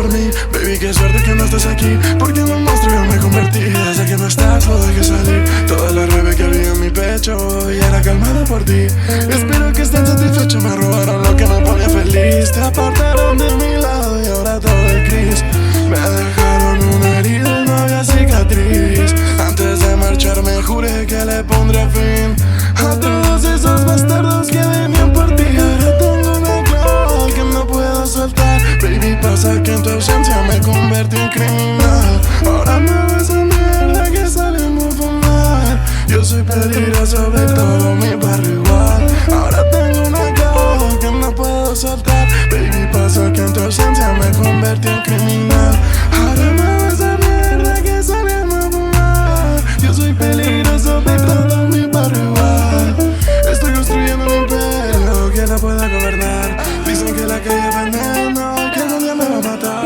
por mí. Baby, qué suerte que no estás aquí, porque en un monstruo yo me convertí. Desde que no estás lo dejé salir. Toda la rabia que había en mi pecho y era calmada por ti. Espero que estén satisfechos, me robaron lo que me ponía feliz. Te apartaron de mi lado y ahora todo es gris. Me dejaron una herida y no había cicatriz. Antes de marcharme juré que le pondré fin a todos esos bastardos que venían por ti. Ahora tengo una clave que no puedo soltar. Baby, pasa que en tu ausencia me convertí en criminal. Ahora me vas a mierda que salimos a fumar. Yo soy peligroso de todo mi barrio igual. Ahora tengo una clave que no puedo soltar. Baby, pasa que en tu ausencia me convertí en criminal. Ahora me vas a mierda que salimos a fumar. Yo soy peligroso de todo mi barrio igual. Estoy construyendo un imperio que la pueda gobernar. Dicen que la calle es veneno, que algún día me va a matar.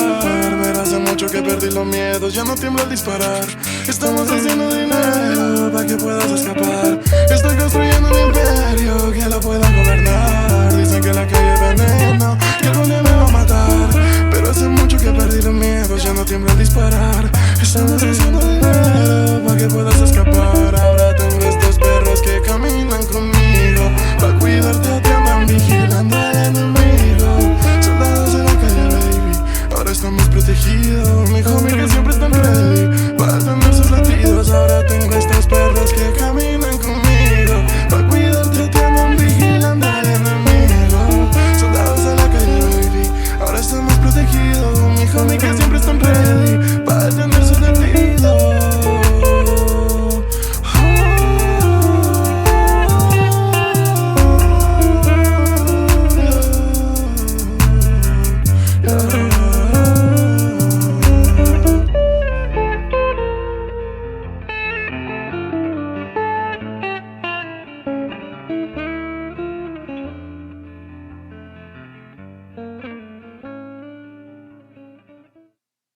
Pero hace mucho que perdí los miedos, ya no tiemblo al disparar. Estamos haciendo dinero para que puedas escapar. Estoy construyendo un imperio que la pueda gobernar. Dicen que la calle es veneno, que algún día me va a matar. Pero hace mucho que perdí los miedos, ya no tiemblo al disparar. Estamos haciendo dinero para que puedas escapar. Ahora tengo estos perros que caminan conmigo. Pa' cuidarte a ti andan vigilando al enemigo. Soldados en la calle, baby, ahora estamos protegidos. Mi homie que siempre están ready para atender sus latidos. Ahora tengo estos perros que caminan conmigo. Pa' cuidarte a ti andan vigilando al enemigo. Soldados en la calle, baby, ahora estamos protegidos. Mi homie que siempre están ready